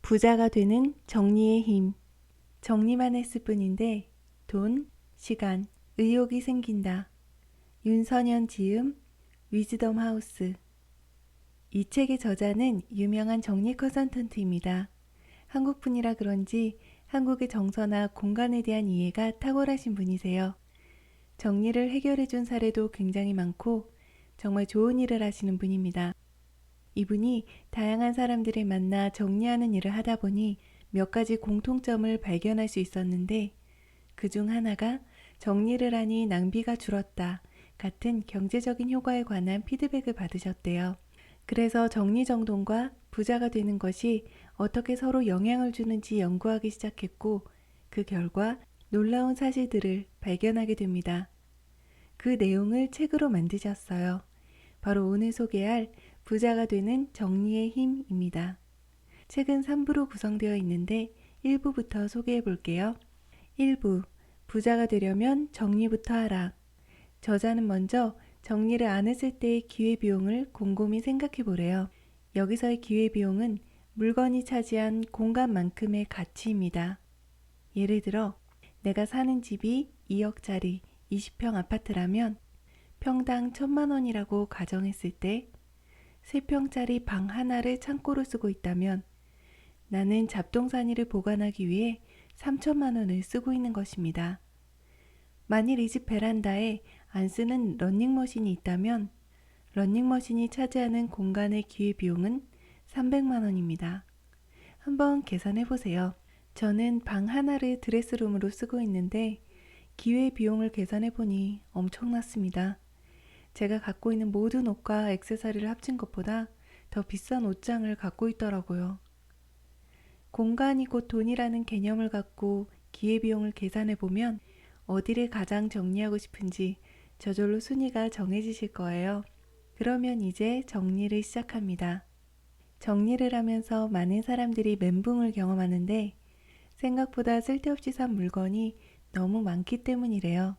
부자가 되는 정리의 힘. 정리만 했을 뿐인데 돈, 시간, 의욕이 생긴다. 윤선현 지음, 위즈덤 하우스. 이 책의 저자는 유명한 정리 컨설턴트입니다. 한국분이라 그런지 한국의 정서나 공간에 대한 이해가 탁월하신 분이세요. 정리를 해결해준 사례도 굉장히 많고 정말 좋은 일을 하시는 분입니다. 이분이 다양한 사람들을 만나 정리하는 일을 하다 보니 몇 가지 공통점을 발견할 수 있었는데 그 중 하나가 정리를 하니 낭비가 줄었다 같은 경제적인 효과에 관한 피드백을 받으셨대요. 그래서 정리정돈과 부자가 되는 것이 어떻게 서로 영향을 주는지 연구하기 시작했고 그 결과 놀라운 사실들을 발견하게 됩니다. 그 내용을 책으로 만드셨어요. 바로 오늘 소개할 부자가 되는 정리의 힘입니다. 책은 3부로 구성되어 있는데 1부부터 소개해 볼게요. 1부, 부자가 되려면 정리부터 하라. 저자는 먼저 정리를 안 했을 때의 기회비용을 곰곰이 생각해 보래요. 여기서의 기회비용은 물건이 차지한 공간만큼의 가치입니다. 예를 들어 내가 사는 집이 2억짜리 20평 아파트라면 평당 1,000만 원이라고 가정했을 때 3평짜리 방 하나를 창고로 쓰고 있다면 나는 잡동사니를 보관하기 위해 3천만 원을 쓰고 있는 것입니다. 만일 이 집 베란다에 안 쓰는 러닝머신이 있다면 러닝머신이 차지하는 공간의 기회비용은 300만 원입니다. 한번 계산해 보세요. 저는 방 하나를 드레스룸으로 쓰고 있는데 기회비용을 계산해 보니 엄청났습니다. 제가 갖고 있는 모든 옷과 액세서리를 합친 것보다 더 비싼 옷장을 갖고 있더라고요. 공간이 곧 돈이라는 개념을 갖고 기회비용을 계산해 보면 어디를 가장 정리하고 싶은지 저절로 순위가 정해지실 거예요. 그러면 이제 정리를 시작합니다. 정리를 하면서 많은 사람들이 멘붕을 경험하는데 생각보다 쓸데없이 산 물건이 너무 많기 때문이래요.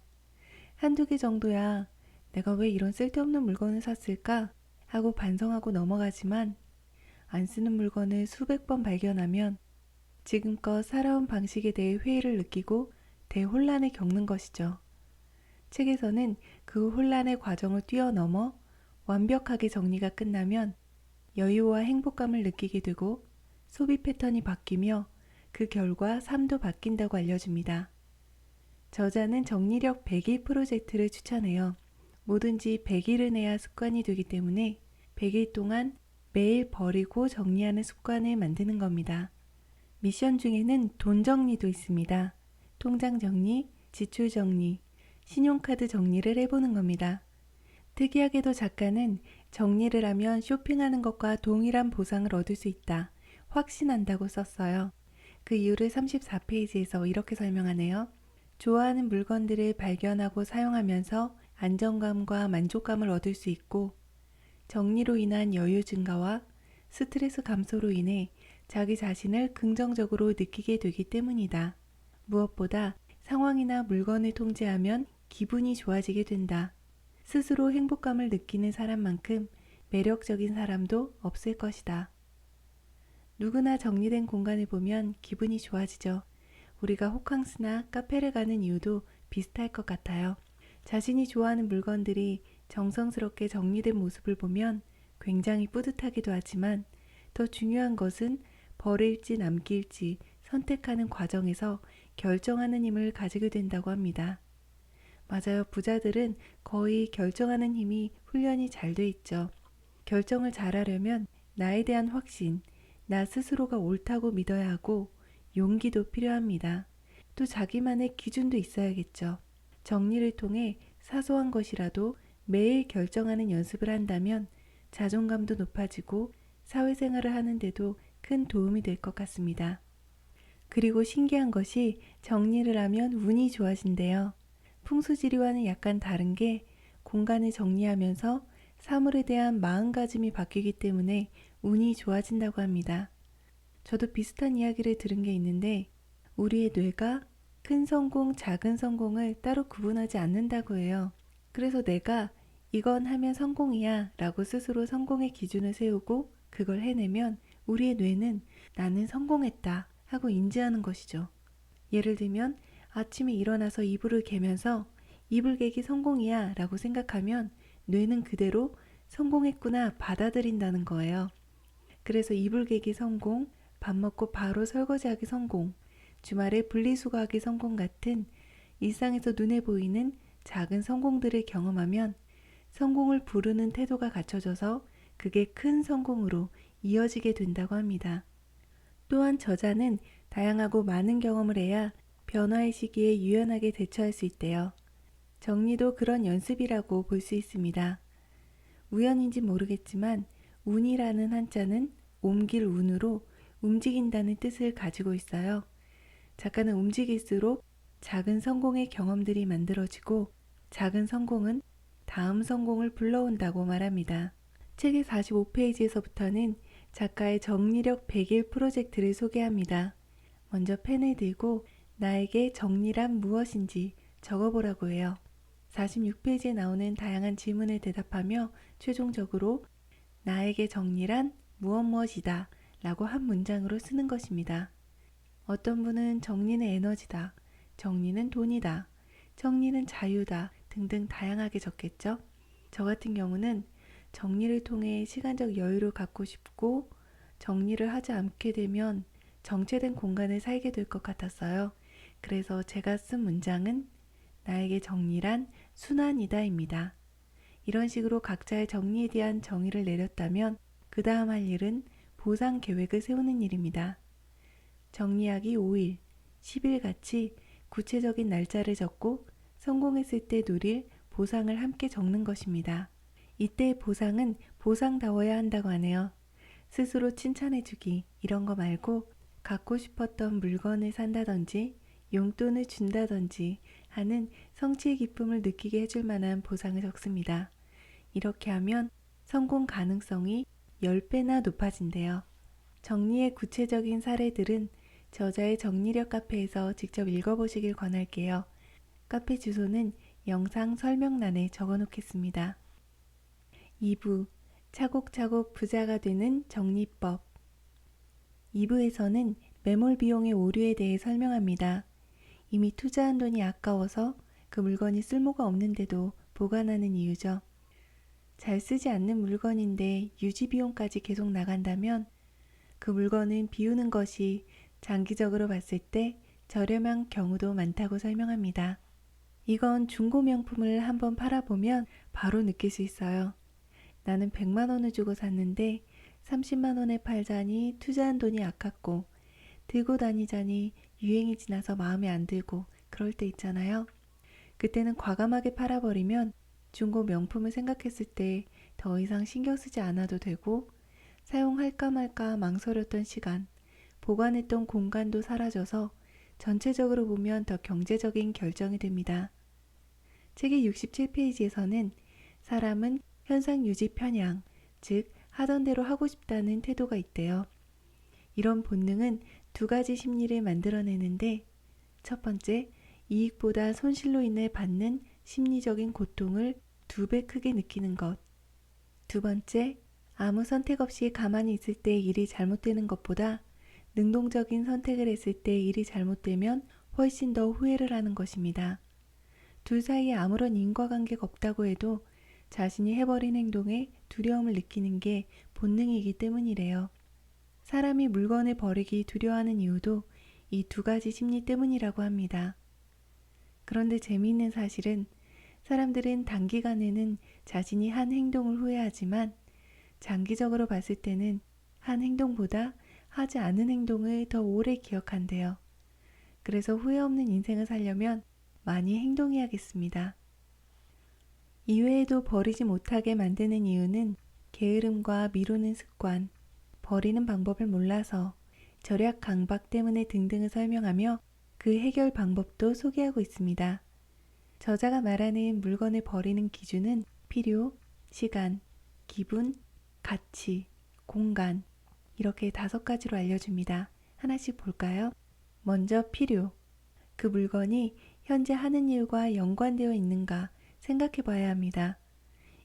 한두 개 정도야 내가 왜 이런 쓸데없는 물건을 샀을까 하고 반성하고 넘어가지만 안 쓰는 물건을 수백 번 발견하면 지금껏 살아온 방식에 대해 회의를 느끼고 대혼란을 겪는 것이죠. 책에서는 그 혼란의 과정을 뛰어넘어 완벽하게 정리가 끝나면 여유와 행복감을 느끼게 되고 소비 패턴이 바뀌며 그 결과 삶도 바뀐다고 알려줍니다. 저자는 정리력 100일 프로젝트를 추천해요. 뭐든지 100일을 내야 습관이 되기 때문에 100일 동안 매일 버리고 정리하는 습관을 만드는 겁니다. 미션 중에는 돈 정리도 있습니다. 통장 정리, 지출 정리, 신용카드 정리를 해보는 겁니다. 특이하게도 작가는 정리를 하면 쇼핑하는 것과 동일한 보상을 얻을 수 있다. 확신한다고 썼어요. 그 이유를 34페이지에서 이렇게 설명하네요. 좋아하는 물건들을 발견하고 사용하면서 안정감과 만족감을 얻을 수 있고 정리로 인한 여유 증가와 스트레스 감소로 인해 자기 자신을 긍정적으로 느끼게 되기 때문이다. 무엇보다 상황이나 물건을 통제하면 기분이 좋아지게 된다. 스스로 행복감을 느끼는 사람만큼 매력적인 사람도 없을 것이다. 누구나 정리된 공간을 보면 기분이 좋아지죠. 우리가 호캉스나 카페를 가는 이유도 비슷할 것 같아요. 자신이 좋아하는 물건들이 정성스럽게 정리된 모습을 보면 굉장히 뿌듯하기도 하지만 더 중요한 것은 버릴지 남길지 선택하는 과정에서 결정하는 힘을 가지게 된다고 합니다. 맞아요. 부자들은 거의 결정하는 힘이 훈련이 잘 돼 있죠. 결정을 잘하려면 나에 대한 확신, 나 스스로가 옳다고 믿어야 하고 용기도 필요합니다. 또 자기만의 기준도 있어야겠죠. 정리를 통해 사소한 것이라도 매일 결정하는 연습을 한다면 자존감도 높아지고 사회생활을 하는데도 큰 도움이 될 것 같습니다. 그리고 신기한 것이 정리를 하면 운이 좋아진대요. 풍수지리와는 약간 다른 게 공간을 정리하면서 사물에 대한 마음가짐이 바뀌기 때문에 운이 좋아진다고 합니다. 저도 비슷한 이야기를 들은 게 있는데 우리의 뇌가 큰 성공, 작은 성공을 따로 구분하지 않는다고 해요. 그래서 내가 이건 하면 성공이야 라고 스스로 성공의 기준을 세우고 그걸 해내면 우리의 뇌는 나는 성공했다 하고 인지하는 것이죠. 예를 들면 아침에 일어나서 이불을 개면서 이불 개기 성공이야 라고 생각하면 뇌는 그대로 성공했구나 받아들인다는 거예요. 그래서 이불 개기 성공, 밥 먹고 바로 설거지하기 성공, 주말에 분리수거하기 성공 같은 일상에서 눈에 보이는 작은 성공들을 경험하면 성공을 부르는 태도가 갖춰져서 그게 큰 성공으로 이어지게 된다고 합니다. 또한 저자는 다양하고 많은 경험을 해야 변화의 시기에 유연하게 대처할 수 있대요. 정리도 그런 연습이라고 볼 수 있습니다. 우연인지 모르겠지만 운이라는 한자는 옮길 운으로 움직인다는 뜻을 가지고 있어요. 작가는 움직일수록 작은 성공의 경험들이 만들어지고 작은 성공은 다음 성공을 불러온다고 말합니다. 책의 45페이지에서부터는 작가의 정리력 100일 프로젝트를 소개합니다. 먼저 펜을 들고 나에게 정리란 무엇인지 적어보라고 해요. 46페이지에 나오는 다양한 질문에 대답하며 최종적으로 나에게 정리란 무엇이다 라고 한 문장으로 쓰는 것입니다. 어떤 분은 정리는 에너지다, 정리는 돈이다, 정리는 자유다 등등 다양하게 적겠죠. 저 같은 경우는 정리를 통해 시간적 여유를 갖고 싶고 정리를 하지 않게 되면 정체된 공간을 살게 될 것 같았어요. 그래서 제가 쓴 문장은 나에게 정리란 순환이다입니다. 이런 식으로 각자의 정리에 대한 정의를 내렸다면 그 다음 할 일은 보상 계획을 세우는 일입니다. 정리하기 5일, 10일 같이 구체적인 날짜를 적고 성공했을 때 누릴 보상을 함께 적는 것입니다. 이때의 보상은 보상다워야 한다고 하네요. 스스로 칭찬해주기 이런 거 말고 갖고 싶었던 물건을 산다든지 용돈을 준다든지 하는 성취의 기쁨을 느끼게 해줄 만한 보상을 적습니다. 이렇게 하면 성공 가능성이 10배나 높아진대요. 정리의 구체적인 사례들은 저자의 정리력 카페에서 직접 읽어보시길 권할게요. 카페 주소는 영상 설명란에 적어놓겠습니다. 2부 차곡차곡 부자가 되는 정리법. 2부에서는 매몰 비용의 오류에 대해 설명합니다. 이미 투자한 돈이 아까워서 그 물건이 쓸모가 없는데도 보관하는 이유죠. 잘 쓰지 않는 물건인데 유지 비용까지 계속 나간다면 그 물건은 비우는 것이 장기적으로 봤을 때 저렴한 경우도 많다고 설명합니다. 이건 중고 명품을 한번 팔아보면 바로 느낄 수 있어요. 나는 100만 원을 주고 샀는데 30만 원에 팔자니 투자한 돈이 아깝고 들고 다니자니 유행이 지나서 마음에 안 들고 그럴 때 있잖아요. 그때는 과감하게 팔아버리면 중고 명품을 생각했을 때 더 이상 신경 쓰지 않아도 되고 사용할까 말까 망설였던 시간, 보관했던 공간도 사라져서 전체적으로 보면 더 경제적인 결정이 됩니다. 책의 67페이지에서는 사람은 현상 유지 편향, 즉 하던 대로 하고 싶다는 태도가 있대요. 이런 본능은 두 가지 심리를 만들어내는데 첫 번째, 이익보다 손실로 인해 받는 심리적인 고통을 2배 크게 느끼는 것. 두 번째, 아무 선택 없이 가만히 있을 때 일이 잘못되는 것보다 능동적인 선택을 했을 때 일이 잘못되면 훨씬 더 후회를 하는 것입니다. 둘 사이에 아무런 인과관계가 없다고 해도 자신이 해버린 행동에 두려움을 느끼는 게 본능이기 때문이래요. 사람이 물건을 버리기 두려워하는 이유도 이 두 가지 심리 때문이라고 합니다. 그런데 재미있는 사실은 사람들은 단기간에는 자신이 한 행동을 후회하지만 장기적으로 봤을 때는 한 행동보다 하지 않은 행동을 더 오래 기억한대요. 그래서 후회 없는 인생을 살려면 많이 행동해야겠습니다. 이외에도 버리지 못하게 만드는 이유는 게으름과 미루는 습관, 버리는 방법을 몰라서, 절약 강박 때문에 등등을 설명하며 그 해결 방법도 소개하고 있습니다. 저자가 말하는 물건을 버리는 기준은 필요, 시간, 기분, 가치, 공간 이렇게 5가지로 알려줍니다. 하나씩 볼까요? 먼저 필요. 그 물건이 현재 하는 일과 연관되어 있는가 생각해 봐야 합니다.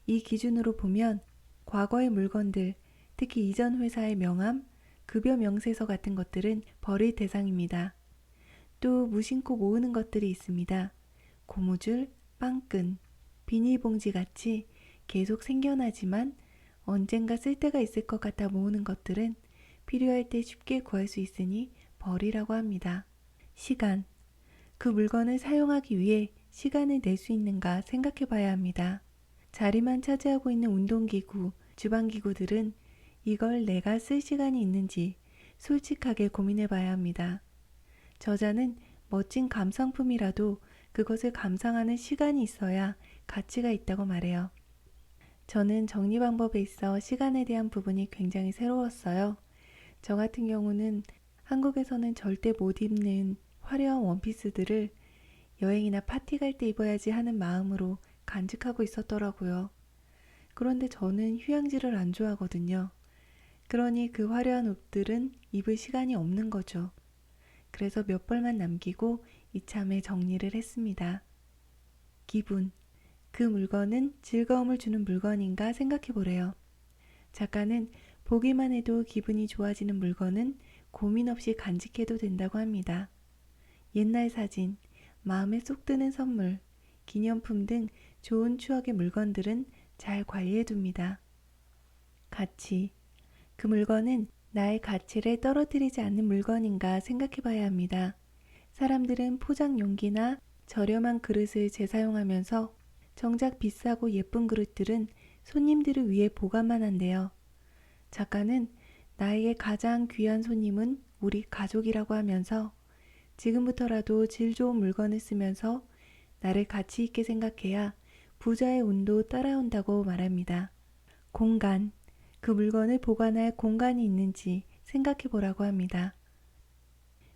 이 기준으로 보면 과거의 물건들, 특히 이전 회사의 명함, 급여 명세서 같은 것들은 버릴 대상입니다. 또 무심코 모으는 것들이 있습니다. 고무줄, 빵끈, 비닐봉지 같이 계속 생겨나지만 언젠가 쓸 때가 있을 것 같아 모으는 것들은 필요할 때 쉽게 구할 수 있으니 버리라고 합니다. 시간. 그 물건을 사용하기 위해 시간을 낼 수 있는가 생각해 봐야 합니다. 자리만 차지하고 있는 운동기구, 주방기구들은 이걸 내가 쓸 시간이 있는지 솔직하게 고민해 봐야 합니다. 저자는 멋진 감상품이라도 그것을 감상하는 시간이 있어야 가치가 있다고 말해요. 저는 정리 방법에 있어 시간에 대한 부분이 굉장히 새로웠어요. 저 같은 경우는 한국에서는 절대 못 입는 화려한 원피스들을 여행이나 파티 갈 때 입어야지 하는 마음으로 간직하고 있었더라고요. 그런데 저는 휴양지를 안 좋아하거든요. 그러니 그 화려한 옷들은 입을 시간이 없는 거죠. 그래서 몇 벌만 남기고 이참에 정리를 했습니다. 기분. 그 물건은 즐거움을 주는 물건인가 생각해 보래요. 작가는 보기만 해도 기분이 좋아지는 물건은 고민 없이 간직해도 된다고 합니다. 옛날 사진, 마음에 쏙 드는 선물, 기념품 등 좋은 추억의 물건들은 잘 관리해 둡니다. 가치. 그 물건은 나의 가치를 떨어뜨리지 않는 물건인가 생각해 봐야 합니다. 사람들은 포장 용기나 저렴한 그릇을 재사용하면서 정작 비싸고 예쁜 그릇들은 손님들을 위해 보관만 한대요. 작가는 나에게 가장 귀한 손님은 우리 가족이라고 하면서 지금부터라도 질 좋은 물건을 쓰면서 나를 가치 있게 생각해야 부자의 운도 따라온다고 말합니다. 공간. 그 물건을 보관할 공간이 있는지 생각해 보라고 합니다.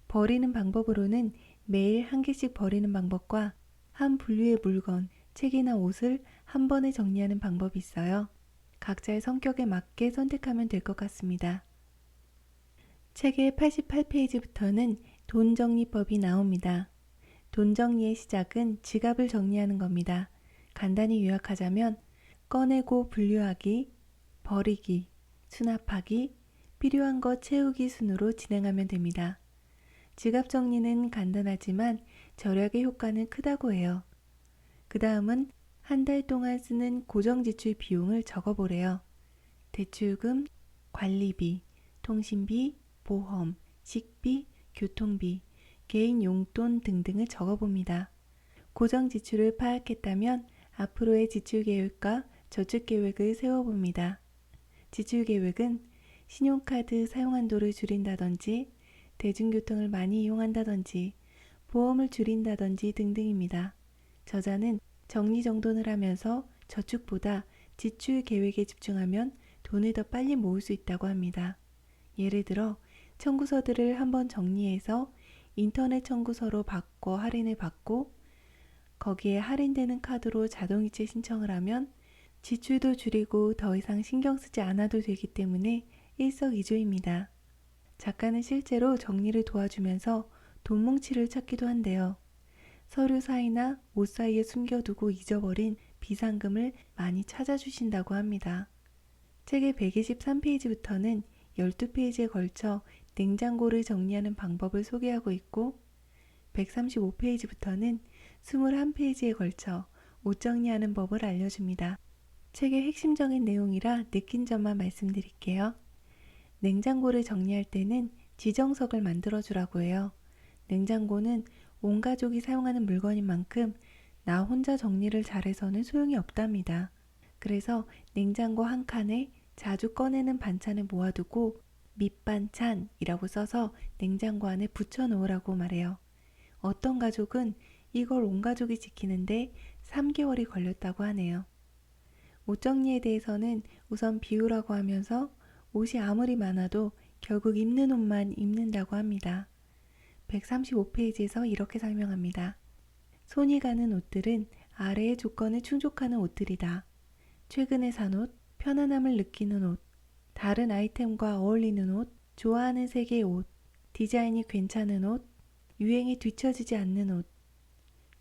버리는 방법으로는 매일 한 개씩 버리는 방법과 한 분류의 물건, 책이나 옷을 한 번에 정리하는 방법이 있어요. 각자의 성격에 맞게 선택하면 될 것 같습니다. 책의 88페이지부터는 돈 정리법이 나옵니다. 돈 정리의 시작은 지갑을 정리하는 겁니다. 간단히 요약하자면 꺼내고 분류하기, 버리기, 수납하기, 필요한 것 채우기 순으로 진행하면 됩니다. 지갑 정리는 간단하지만 절약의 효과는 크다고 해요. 그 다음은 한 달 동안 쓰는 고정지출 비용을 적어보래요. 대출금, 관리비, 통신비, 보험, 식비, 교통비, 개인 용돈 등등을 적어봅니다. 고정 지출을 파악했다면 앞으로의 지출 계획과 저축 계획을 세워봅니다. 지출 계획은 신용카드 사용 한도를 줄인다든지, 대중교통을 많이 이용한다든지, 보험을 줄인다든지 등등입니다. 저자는 정리정돈을 하면서 저축보다 지출 계획에 집중하면 돈을 더 빨리 모을 수 있다고 합니다. 예를 들어 청구서들을 한번 정리해서 인터넷 청구서로 바꿔 할인을 받고 거기에 할인되는 카드로 자동이체 신청을 하면 지출도 줄이고 더 이상 신경 쓰지 않아도 되기 때문에 일석이조입니다. 작가는 실제로 정리를 도와주면서 돈뭉치를 찾기도 한대요. 서류 사이나 옷 사이에 숨겨두고 잊어버린 비상금을 많이 찾아주신다고 합니다. 책의 123페이지부터는 12페이지에 걸쳐 냉장고를 정리하는 방법을 소개하고 있고 135페이지부터는 21페이지에 걸쳐 옷 정리하는 법을 알려줍니다. 책의 핵심적인 내용이라 느낀 점만 말씀드릴게요. 냉장고를 정리할 때는 지정석을 만들어주라고 해요. 냉장고는 온 가족이 사용하는 물건인 만큼 나 혼자 정리를 잘해서는 소용이 없답니다. 그래서 냉장고 한 칸에 자주 꺼내는 반찬을 모아두고 밑반찬이라고 써서 냉장고 안에 붙여 놓으라고 말해요. 어떤 가족은 이걸 온 가족이 지키는데 3개월이 걸렸다고 하네요. 옷 정리에 대해서는 우선 비우라고 하면서 옷이 아무리 많아도 결국 입는 옷만 입는다고 합니다. 135페이지에서 이렇게 설명합니다. 손이 가는 옷들은 아래의 조건에 충족하는 옷들이다. 최근에 산 옷, 편안함을 느끼는 옷, 다른 아이템과 어울리는 옷, 좋아하는 색의 옷, 디자인이 괜찮은 옷, 유행에 뒤처지지 않는 옷,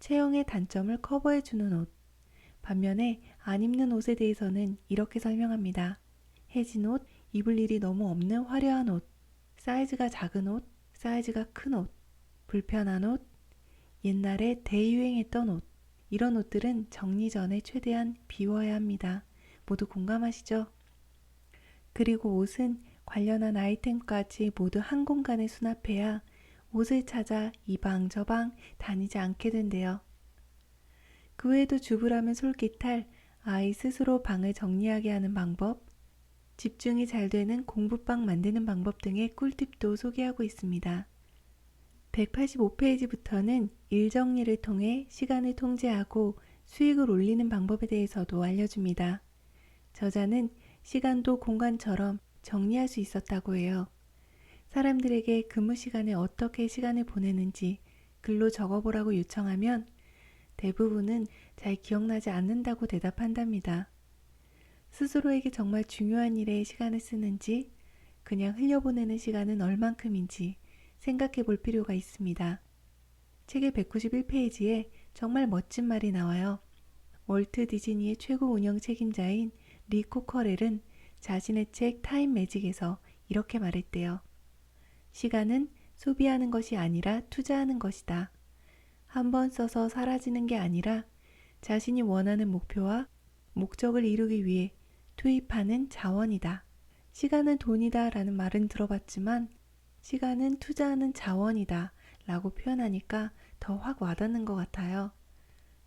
체형의 단점을 커버해주는 옷. 반면에 안 입는 옷에 대해서는 이렇게 설명합니다. 해진 옷, 입을 일이 너무 없는 화려한 옷, 사이즈가 작은 옷, 사이즈가 큰 옷, 불편한 옷, 옛날에 대유행했던 옷, 이런 옷들은 정리 전에 최대한 비워야 합니다. 모두 공감하시죠? 그리고 옷은 관련한 아이템까지 모두 한 공간에 수납해야 옷을 찾아 이 방 저 방 다니지 않게 된대요. 그 외에도 주부라면 솔깃할 아이 스스로 방을 정리하게 하는 방법, 집중이 잘 되는 공부방 만드는 방법 등의 꿀팁도 소개하고 있습니다. 185페이지부터는 일 정리를 통해 시간을 통제하고 수익을 올리는 방법에 대해서도 알려줍니다. 저자는 시간도 공간처럼 정리할 수 있었다고 해요. 사람들에게 근무 시간에 어떻게 시간을 보내는지 글로 적어보라고 요청하면 대부분은 잘 기억나지 않는다고 대답한답니다. 스스로에게 정말 중요한 일에 시간을 쓰는지 그냥 흘려보내는 시간은 얼만큼인지 생각해 볼 필요가 있습니다. 책의 191페이지에 정말 멋진 말이 나와요. 월트 디즈니의 최고 운영 책임자인 리 코커렐은 자신의 책 타임 매직에서 이렇게 말했대요. 시간은 소비하는 것이 아니라 투자하는 것이다. 한 번 써서 사라지는 게 아니라 자신이 원하는 목표와 목적을 이루기 위해 투입하는 자원이다. 시간은 돈이다 라는 말은 들어봤지만 시간은 투자하는 자원이다 라고 표현하니까 더 확 와닿는 것 같아요.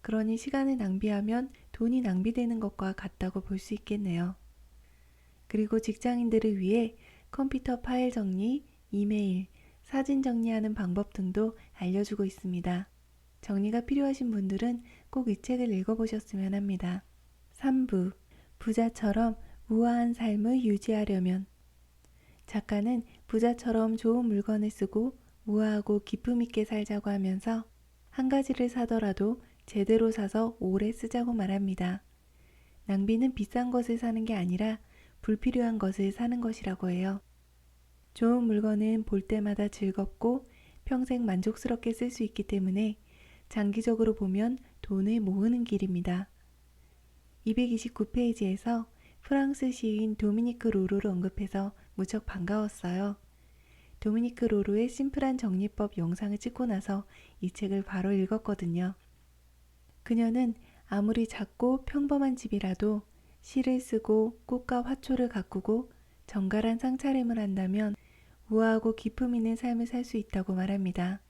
그러니 시간을 낭비하면 돈이 낭비되는 것과 같다고 볼 수 있겠네요. 그리고 직장인들을 위해 컴퓨터 파일 정리, 이메일, 사진 정리하는 방법 등도 알려주고 있습니다. 정리가 필요하신 분들은 꼭 이 책을 읽어보셨으면 합니다. 3부, 부자처럼 우아한 삶을 유지하려면. 작가는 부자처럼 좋은 물건을 쓰고 우아하고 기품 있게 살자고 하면서 한 가지를 사더라도 제대로 사서 오래 쓰자고 말합니다. 낭비는 비싼 것을 사는 게 아니라 불필요한 것을 사는 것이라고 해요. 좋은 물건은 볼 때마다 즐겁고 평생 만족스럽게 쓸 수 있기 때문에 장기적으로 보면 돈을 모으는 길입니다. 229페이지에서 프랑스 시인 도미니크 로로를 언급해서 무척 반가웠어요. 도미니크 로로의 심플한 정리법 영상을 찍고 나서 이 책을 바로 읽었거든요. 그녀는 아무리 작고 평범한 집이라도 실을 쓰고 꽃과 화초를 가꾸고 정갈한 상차림을 한다면 우아하고 기품 있는 삶을 살 수 있다고 말합니다.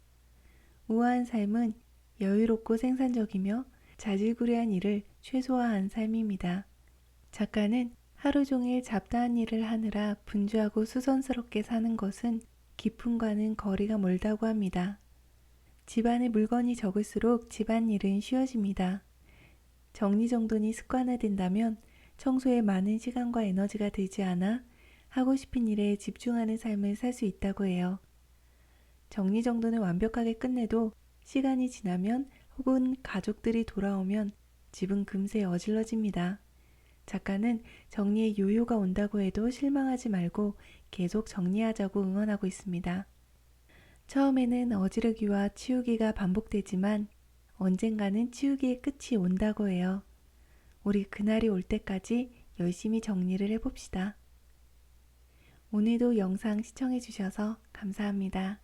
우아한 삶은 여유롭고 생산적이며 자질구레한 일을 최소화한 삶입니다. 작가는 하루 종일 잡다한 일을 하느라 분주하고 수선스럽게 사는 것은 기품과는 거리가 멀다고 합니다. 집안에 물건이 적을수록 집안일은 쉬워집니다. 정리정돈이 습관화된다면 청소에 많은 시간과 에너지가 들지 않아 하고 싶은 일에 집중하는 삶을 살 수 있다고 해요. 정리정돈을 완벽하게 끝내도 시간이 지나면 혹은 가족들이 돌아오면 집은 금세 어질러집니다. 작가는 정리에 요요가 온다고 해도 실망하지 말고 계속 정리하자고 응원하고 있습니다. 처음에는 어지르기와 치우기가 반복되지만 언젠가는 치우기의 끝이 온다고 해요. 우리 그날이 올 때까지 열심히 정리를 해봅시다. 오늘도 영상 시청해주셔서 감사합니다.